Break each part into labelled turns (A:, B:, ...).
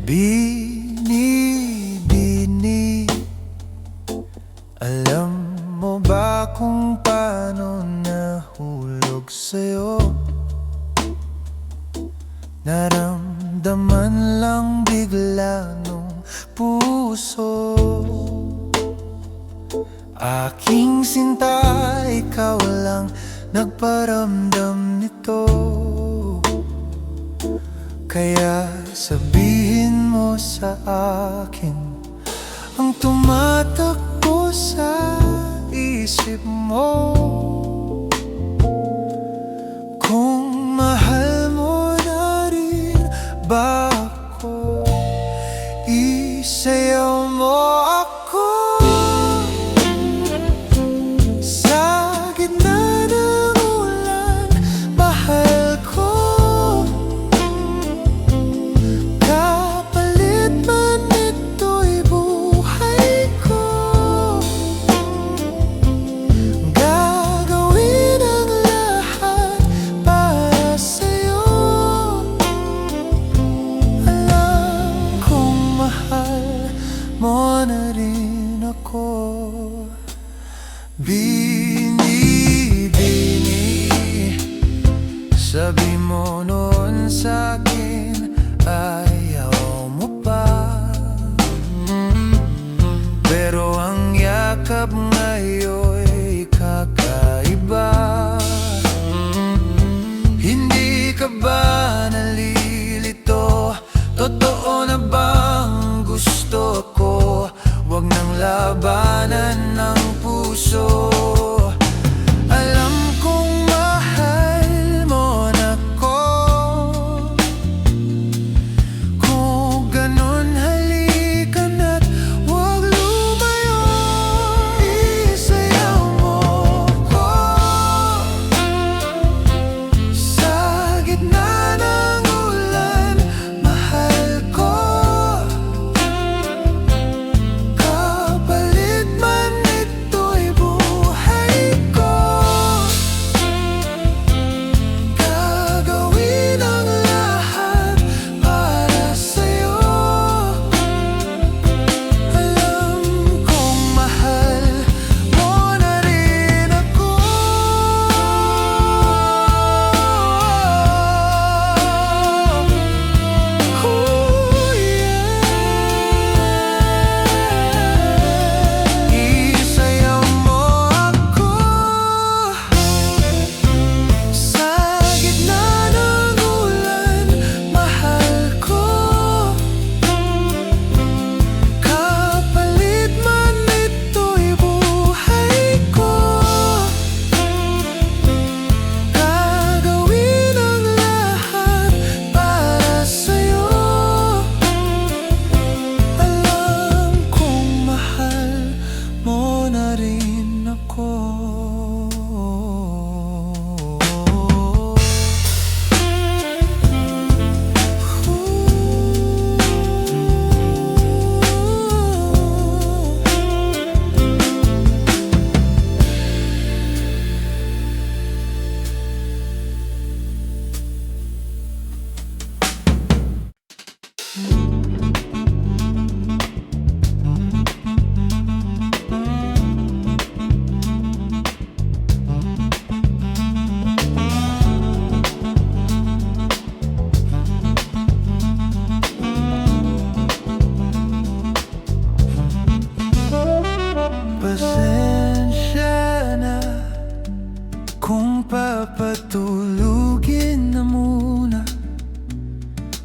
A: Binibini, alam mo ba kung paano nahulog sa'yo? Naramdaman lang bigla nung puso. Aking sinta, ikaw lang nagparamdam nito. Kaya sabihin mo sa akin ang tumatakbo sa isip mo. Kung mahal mo na rin ba ako, isayaw mo ako sa gitna ng ulan. Mahal ko, kapalit man ito'y buhay ko. Gagawin ang lahat para sa'yo. Alam kong mahal mo na rin ako. Binibini, sabi mo noon sa'kin ayaw mo pa. Pero ang yakap ngayon'y kakaiba. Hindi ka ba nalilito? Totoo na bang gusto ko? Huwag nang labanan ng puso. Alam kong mahal mo na ko. Kung ganon, halika na't huwag lumayo. Isayaw mo ko sa gitna ng ulan. Mahal ko, kapalit man ito'y buhay ko. Gagawin ang lahat para sa'yo. Alam kong mahal mo na rin ako. Oh, yeah. Isayaw mo ako sa gitna ng ulan. Mahal ko, kapalit man ito'y buhay ko. Gagawin ang lahat para sa'yo. Alam kong mahal mo na rin ako. Pasensya na kung papatulugin na muna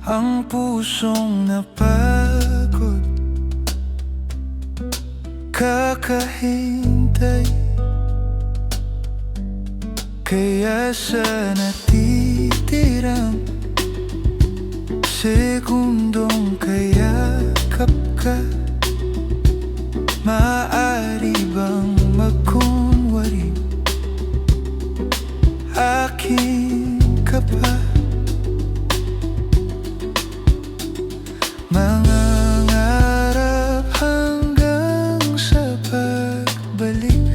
A: ang pusong napagod. Kakahintay kaya sa natitirang segundong kayakap ka. Maaari bang magkunwari akin ka pa? Mangangarap hanggang sa pagbalik.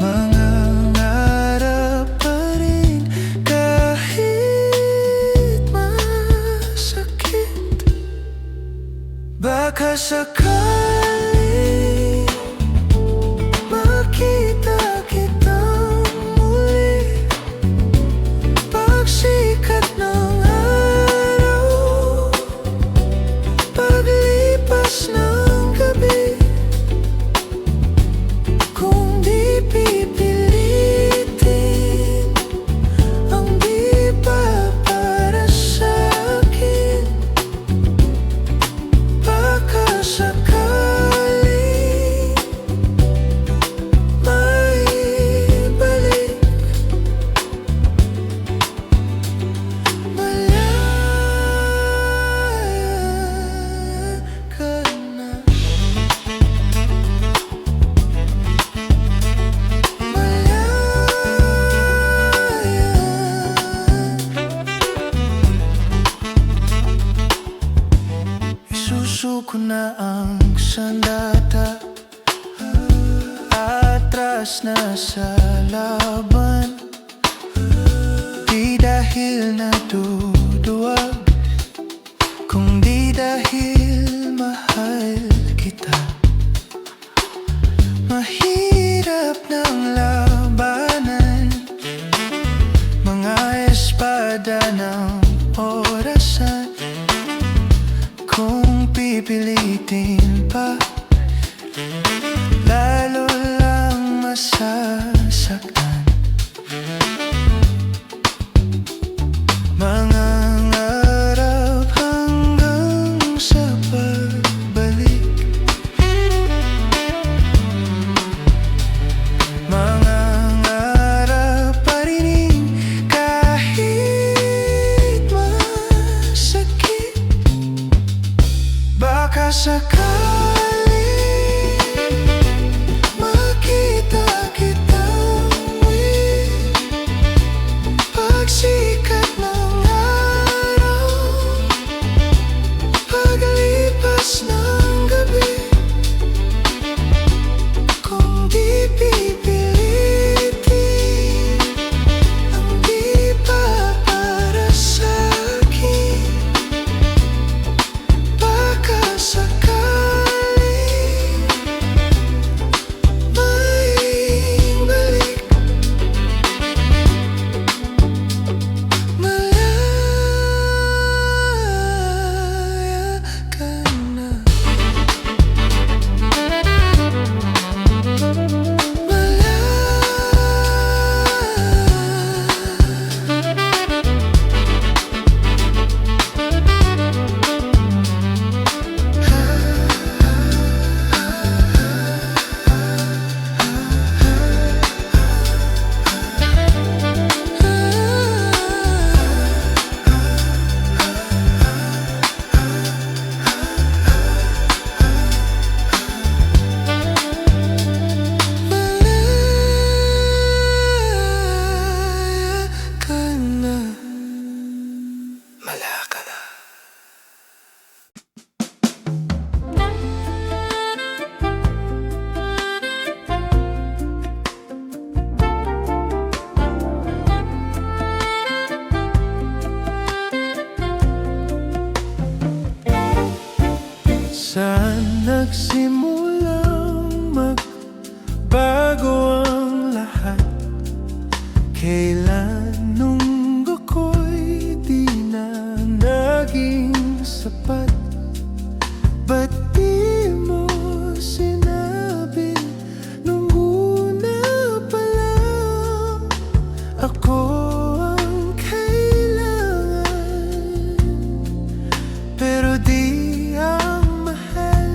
A: Mangangarap pa rin kahit sakaling makita kitang muli, pagsikat ng araw, paglipas ng gabi, kung di pipilitin ang di pa para sa'kin, baka sakaling maibalik. Malaya ka na, isusuko na ang sandata, atras na sa laban. Di dahil naduduwag, kung di dahil mahal kita. Mahirap ng labanan, mga espada ng orasan. Kung pipilitin pa, lalo lang masasaktan. Mangangarap hanggang sa pagbalik, mangangarap pa rin kahit masakit. Baka sakaling makita kitang muli, pagsikat ng araw, paglipas ng gabi, kung di pipilitin ang di pa para sa'kin, baka sakaling maibalik. Malaya ka na, malaya ka na. Saan nagsimulang magbago ang lahat? Kailan nung ako'y di na naging sapat? Ba't di mo sinabi nung una pa lang ako ang kailangan? Pero di ang mahal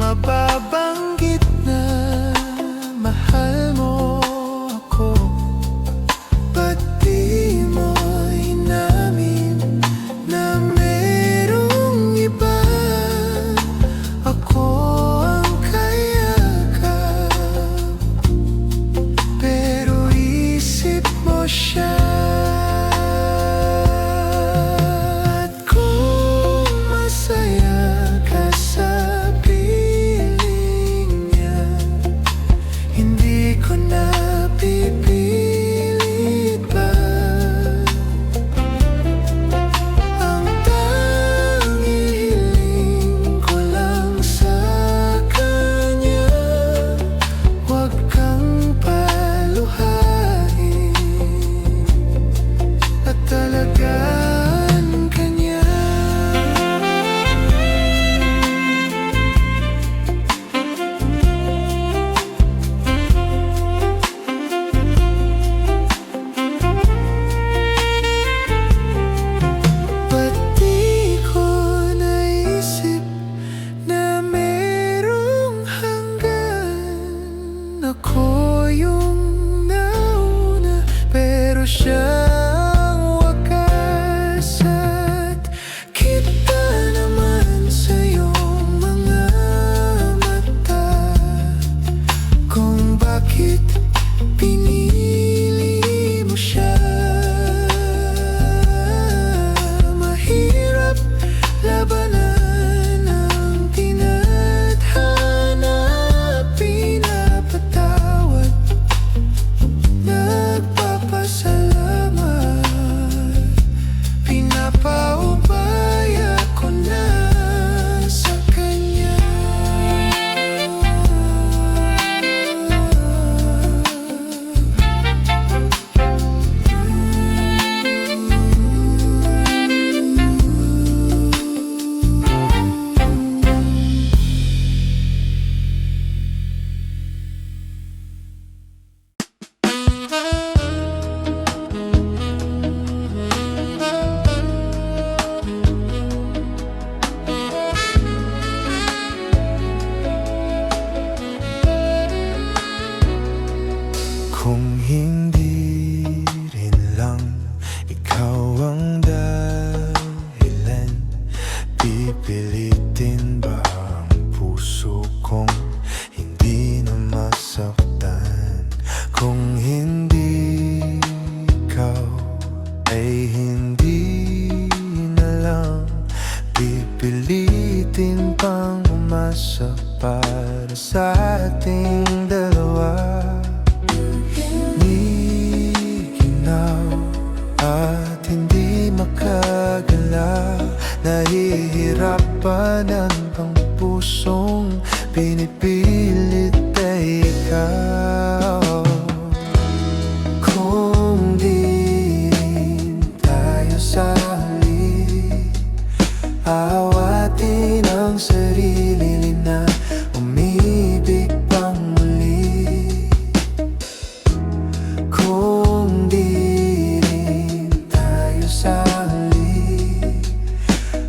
A: mababanggit na mahal mo ako. Ba't di mo inamin na merong iba? Ako ang kayakap, pero isip mo siya. At kung masaya ka sa piling niya, hindi ko na pipilit pa. Ang tanging hiling ko lang sa kanya, huwag kang paluhain at talagaan ka niya. Ba't di ko naisip na merong hanggan? Ako yung nauna, pero siya ang wakas. At kita naman sa iyong mga mata kung bakit pinili mo siya. Mahirap labanan ang tinadhana, pinapatawad, nagpapasalamat, pinapaubaya ko na sa kanya. Kung hindi rin lang ikaw ang dahilan, pipilitin ba ang puso kong hindi na masaktan? Kung hindi ikaw ay hindi na lang pipilitin pang umasa para sa ating dalawa. At hindi makagalaw, nahihirapan ang pang pusong pinipilit ay ikaw. Kung di rin tayo sali, awatin ang sarili na umibig pang muli. Kung di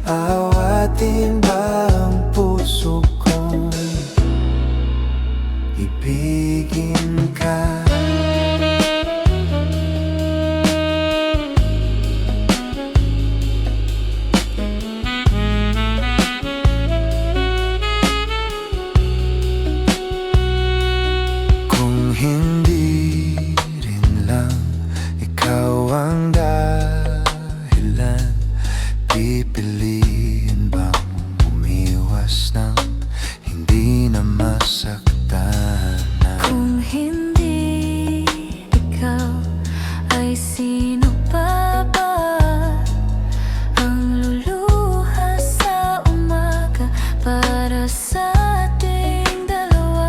A: awatin ba ang puso kong ibigin ka? Kung hindi rin lang ikaw ang dahilan, pipiliin bang umiwas ng hindi na masaktan?
B: Kung hindi ikaw, ay sino pa ba ang luluha sa umaga para sa ating dalawa?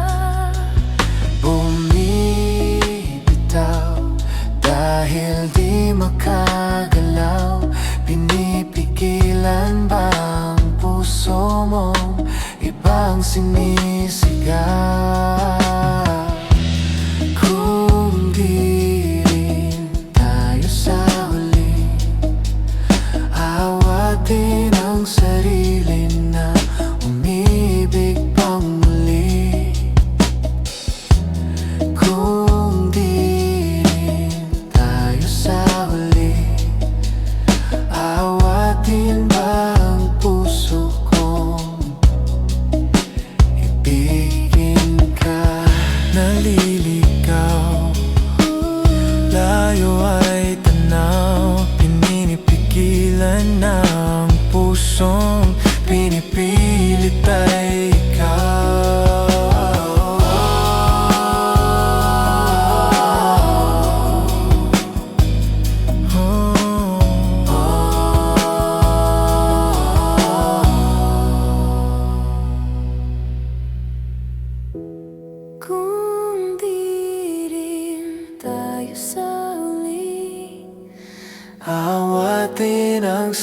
A: Bumibitaw dahil di makagalaw, pinipigilan ba ang puso mong ibang sinisigaw? Kung di rin tayo sa huli, awatin ang sarili na umibig pang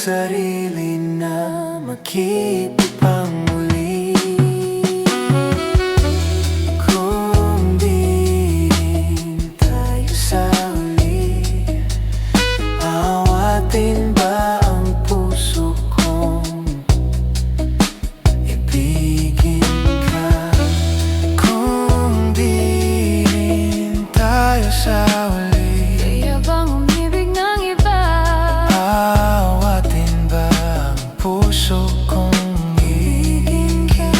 A: sarili na makikipang muli. Kung di rin tayo sa uli, awatin ba ang puso kong ibigin ka? Kung di rin tayo sa uli,
B: kaya bang umibig ng iba?
A: awatin ba ang puso kong ibigin ka?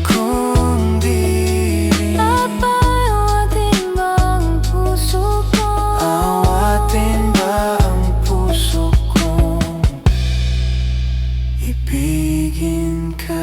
A: Kung di rin
B: Awatin ba ang puso ko?
A: awatin ba ang puso kong ibigin ka?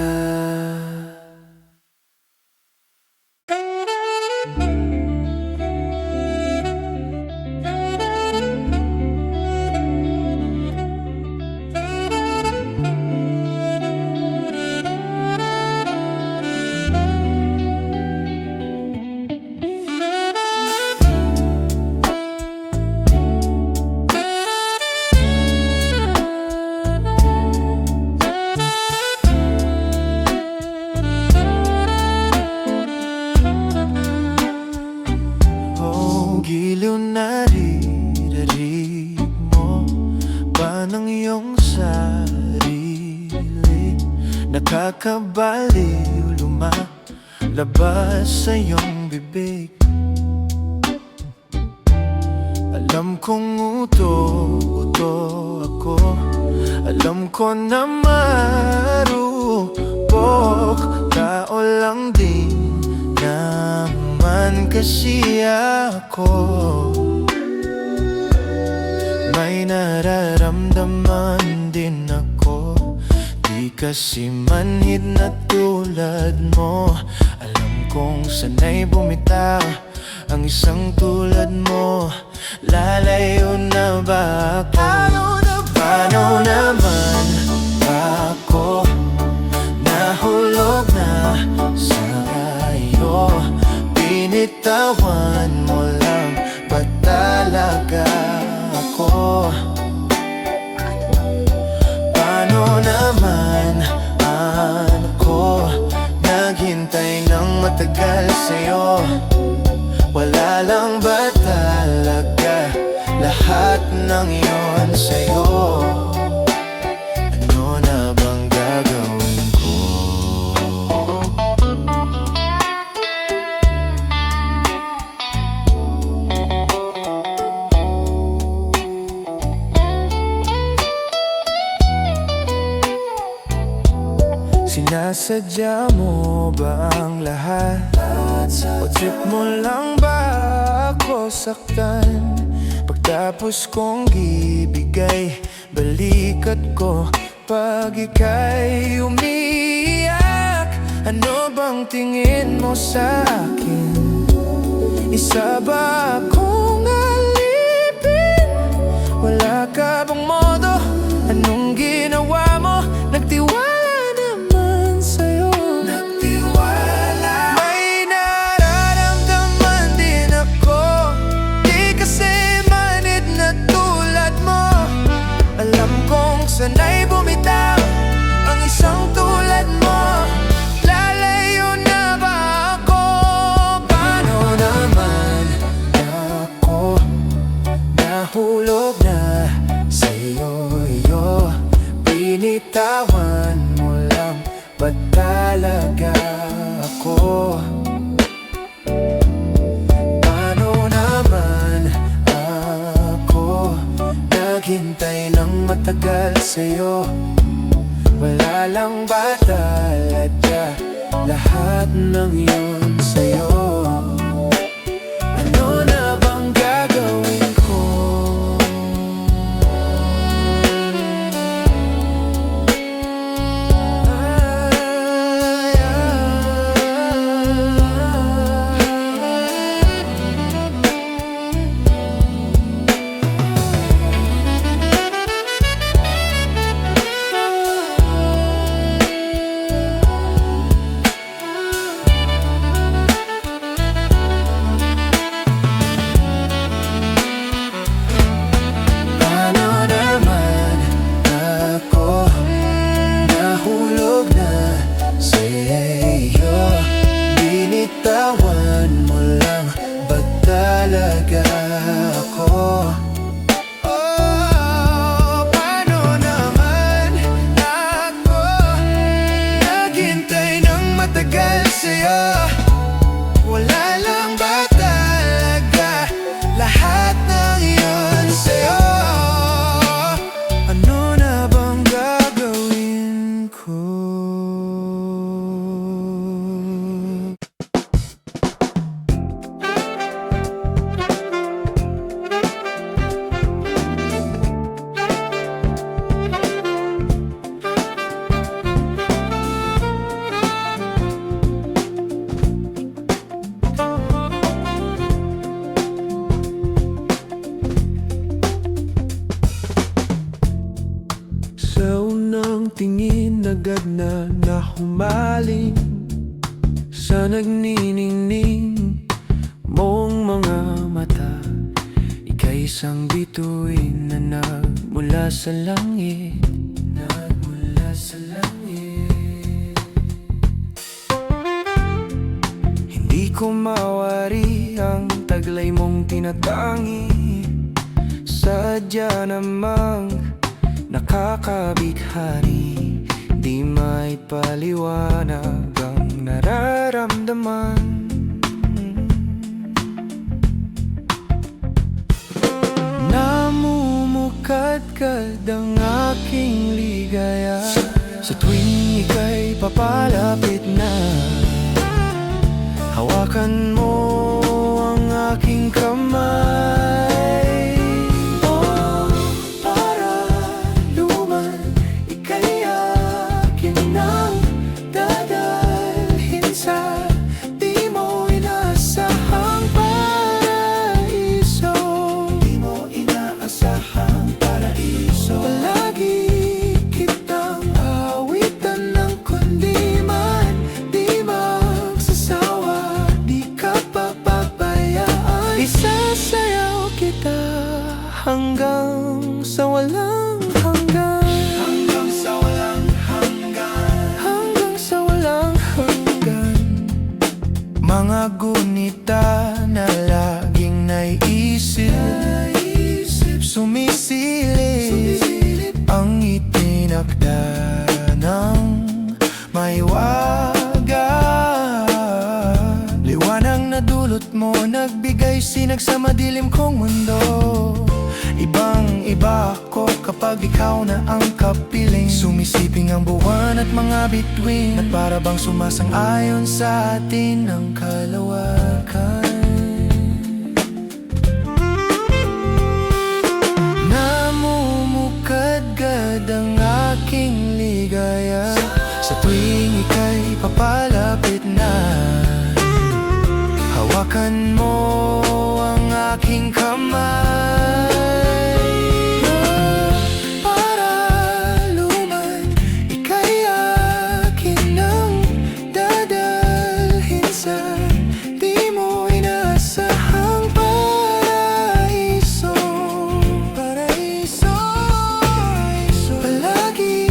A: Oh, giliw na rirarinig mo ba ng iyong sarili? Nakakabaliw lumalabas sa iyong bibig. Alam kong uto ako, alam ko na marupok, tao lang din naman kasi ako. May nararamdaman din ako, di kasi manhid na tulad mo. Alam kong sanay bumitaw ang isang tulad mo. Lalayo na ba ako? Paano naman ako nahulog na sa iyo? Binitawan mo lang ba talaga ako? Paano naman ako naghintay ng matagal sa'yo? Wala lang ba talaga lahat ng iyon sa'yo? Ano na bang gagawin ko? Sinasadya mo ba ang lahat? O trip mo lang ba ako saktan? Pagtapos kong ibigay balikat ko pag ika'y umiiyak. Ano bang tingin mo sa akin? Isa ba akong alipin? Wala ka bang modo? Anong ginawa mo? Nagtiwala naman sa'yo. Nagtiwala. May nararamdaman din ako, di kasi manid na tulad mo. Alam kong sanay bumitaw ang isang tulad mo. Lalayo na ba ako? Paano naman ako nahulog na sa'yo? Binitawan mo lang ba talaga ako? Paano naman ako naghintay ng matagal sa'yo? Wala lang ba talaga lahat ng iyon sa'yo? Ano na bang gagawin ko? sa'yo. Wala lang ba talaga lahat ng iyon sa'yo? Ano na bang gagawin ko? Sa unang tingin agad na humaling sa nagniningning mong mga mata. Ika'y isang bituin na nagmula sa langit, nagmula sa langit. Hindi ko mawari ang taglay mong tinatangi. Sadya namang nakakabighani, di maipaliwanag ang nararamdaman. Namumukadkad ang aking ligaya sa tuwing ika'y papalapit na. Hawakan mo ang aking kamay. Oh, para luman, ika'y akin nang dadalhin sa di mo inaasahang paraiso. Di mo inaasahang paraiso. Palagi kitang awitan ng kundi man di magsasawa, di ka papabayaan. Isasayaw kita hanggang sa walang hanggan. Hanggang sa walang hanggan. Hanggang sa walang hanggan. Mga gunita na laging naiisip, sumisilip ang itinakda ng may waga. Liwanag na dulot mo, nagbigay sinag sa madilim kong mundo. Ibang iba ako kapag ikaw na ang kapiling. Sumisiping ang buwan at mga bituin, at para bang sumasang-ayon sa atin ang kalawakan. Namumukadkad ang aking ligaya sa tuwing ika'y papalapit na. Hawakan mo ang aking kamay. Para luman, ika'y akin nang dadalhin sa di mo inaasahang paraiso. Paraiso. Palagi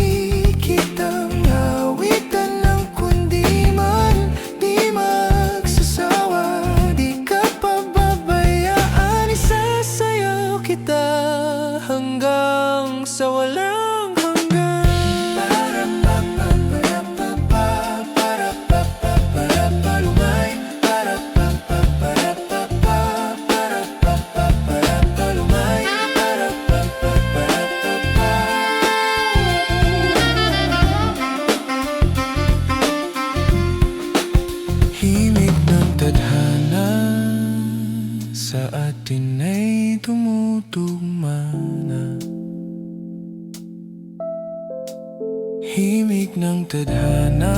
A: kitang awitan ng kundi man di magsasawa, di ka pababayaan. Isasayaw kita hanggang sa walang hanggan. Lumay. Lumay. Himig ng tadhana sa atin ay tumutugma na. Himig ng tadhana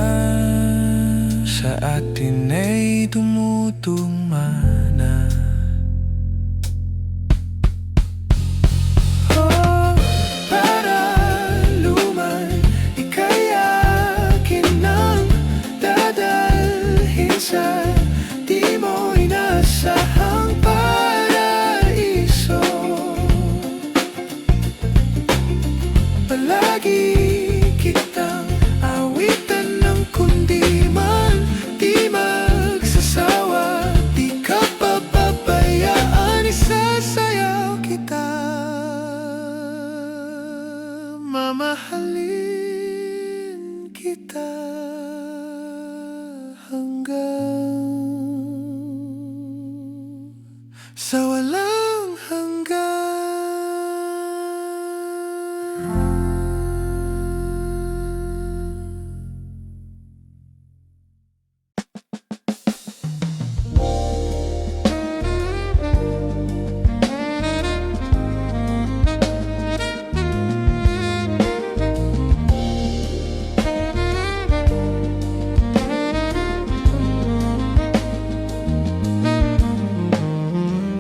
A: sa atin ay tumutugma na. Oh, para luman, ika'y akin nang dadalhin sa di mo inaasahang paraiso. Palagi kitang awitan ng kundi man di magsasawa, di ka papabayaan. Isasayaw kita, mamahalin kita hanggang sa walang hanggan.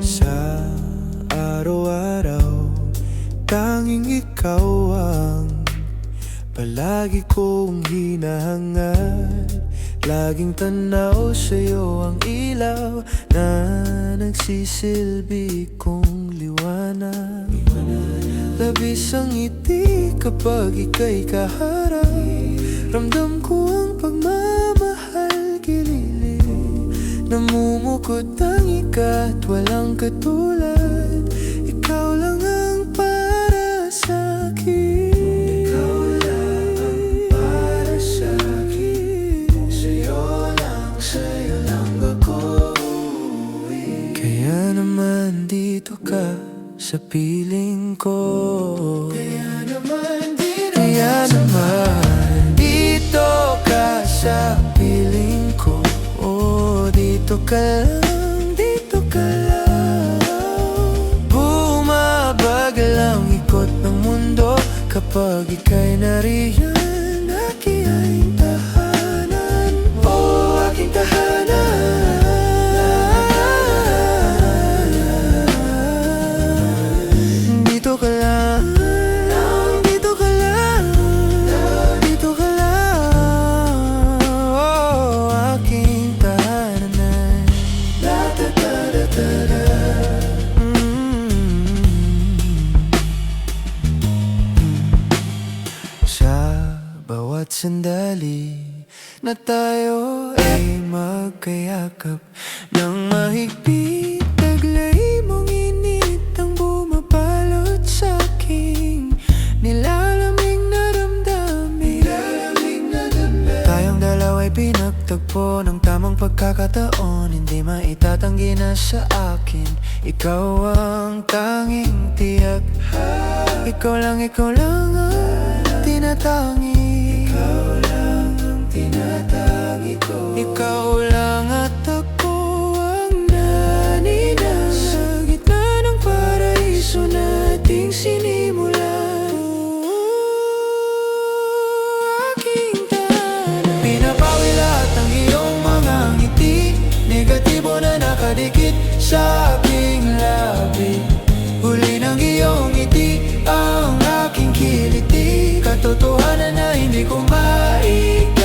A: Sa araw-araw, tanging ikaw ang palagi kong hinahangad. Laging tanaw sa'yo ang ilaw na nagsisilbi kong liwanag. Labis ang ngiti kapag ika'y kaharap. Ramdam ko ang pagmamahal gililim. Namumukod ang ikat, walang katulad. Ikaw lang ang para sa'kin. Ikaw lang ang para sa'kin. Sa'yo lang ako uuwi. Kaya naman dito ka sa piling ko. Kaya naman dito ka sa piling ko. Dito ka lang. Bumabagal ang ikot ng mundo kapag ika'y nariyan. Aking tahanan, oh aking tahanan. Dito ka lang, dito ka lang, dito ka lang, oh aking tahanan. Sa bawat sandali na tayo ay magkayakap ng mahigpit, taglay mong init ang bumabalot sa'king nilalamig na damdamin. Tayong dalawa'y pinagtagpo ng tamang pagkakataon. Hindi maitatanggi na sa akin, ikaw ang tanging tiyak. Ikaw lang ang tinatangi. Ikaw lang ang tinatangi ko. Ikaw lang at ako ang naninag sa gitna ng paraiso nating sinimulan. Aking tahanan. Pinapawi lahat ng iyong mga ngiti, negatibo na nakadikit sa aking labi. Huli ng iyong ngiti ang aking kiliti. Katotohanan na hindi ko maitatanggi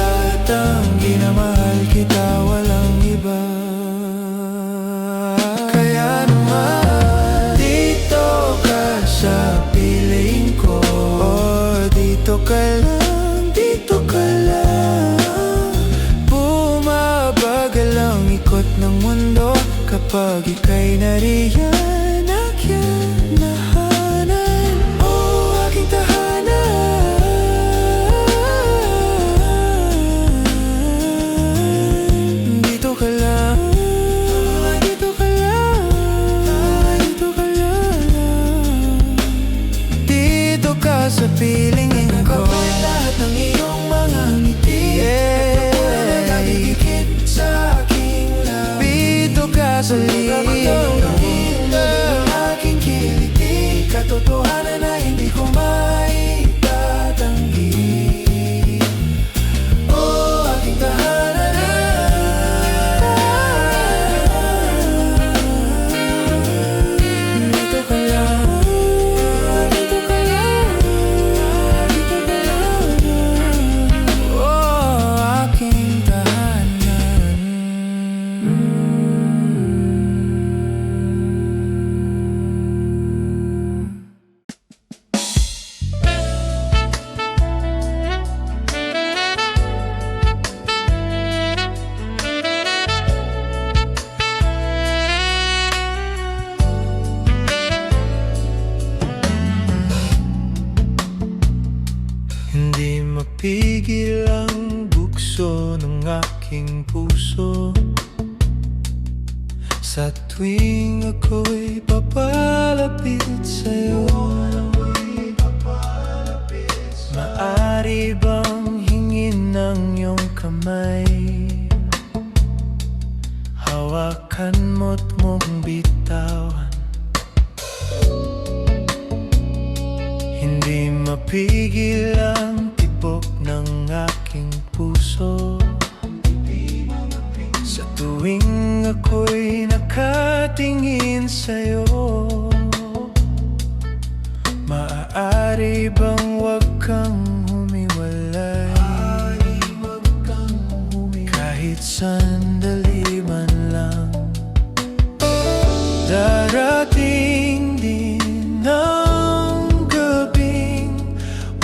A: na mahal kita, walang iba. Kaya naman dito ka sa piling ko. Dito ka lang, dito ka lang. Bumabagal ang ikot ng mundo kapag ika'y nariyan. Aking tahanan, oh aking tahanan. Dito ka lang, dito ka lang, dito ka lang. Dito ka sa piling ko. Lahat ng iyong mga ngiti, nakadikit sa aking labi. Dito ka sa liling. aking puso. Sa tuwing ako'y papalapit sa'yo, maaari bang hingin ng iyong kamay? Hawakan mo't mong bitawan, hindi mapigil ang tibok ng aking puso. Sa tuwing ako'y nakatingin sa'yo, maaari bang wag kang humiwalay? Kahit sandali man lang. Darating din ang gabing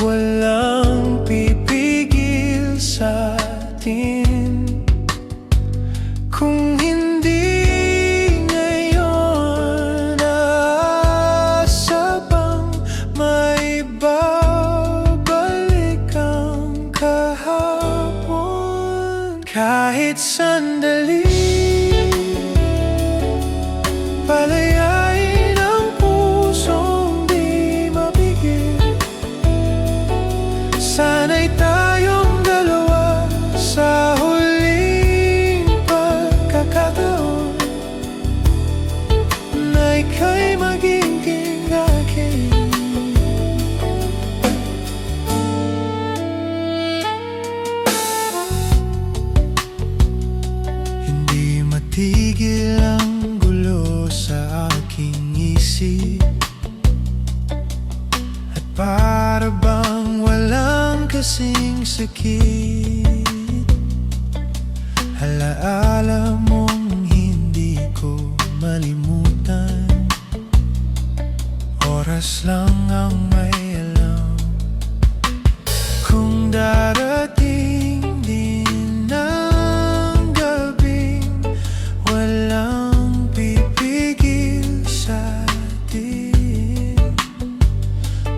A: walang pipigil sa atin. Kung hindi ngayon, aasa bang may babalik ang kahapon? Kahit sandali, palayain ang pusong di mapigil. Sana'y tayong dalawa sa huling pagkakataon, na ika'y magiging akin. Hindi matigil ang gulo sa aking isip, at para bang walang kasing sakit. Alaala mong hindi ko malimutan, oras lang ang may alam. Kung darating din ang gabing walang pipigil sa atin,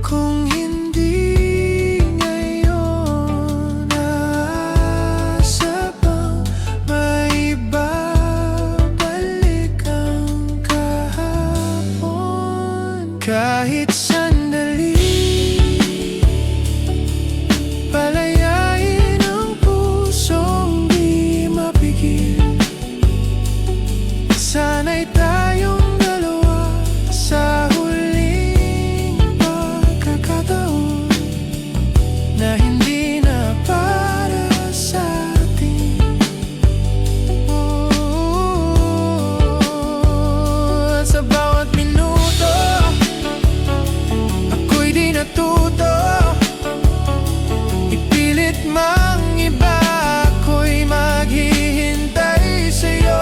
A: kung hindi ngayon, aasa bang may babalik ang kahapon? Kahit sandali, palayain ang pusong di mapigil. Sana'y tayong dalawa sa huling pagkakataon, na hindi na para sa atin. At sa bawat minuto, ako'y di natuto. Ipilit mang iba, ako'y maghihintay sa'yo.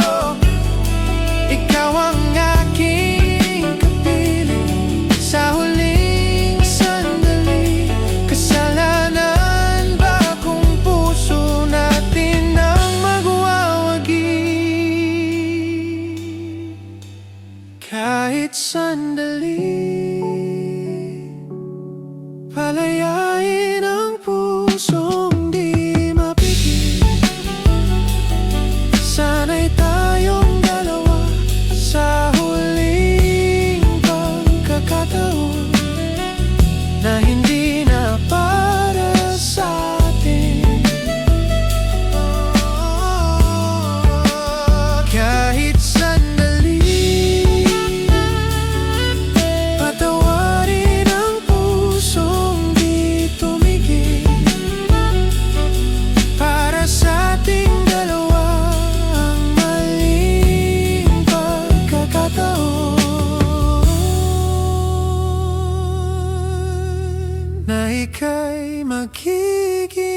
A: Ikaw ang aking kapiling sa huling sandali. Kasalanan ba kung puso natin ang magwawagi? Kahit sandali, palayain ang pusong di mapigil. Sana'y tayong dalawa sa huling pagkakataon, na hindi na para sa atin. Kahit sandali, patawarin ang pusong di tumigil. Para sa ating dalawa ang maling pagkakataon, na ika'y magiging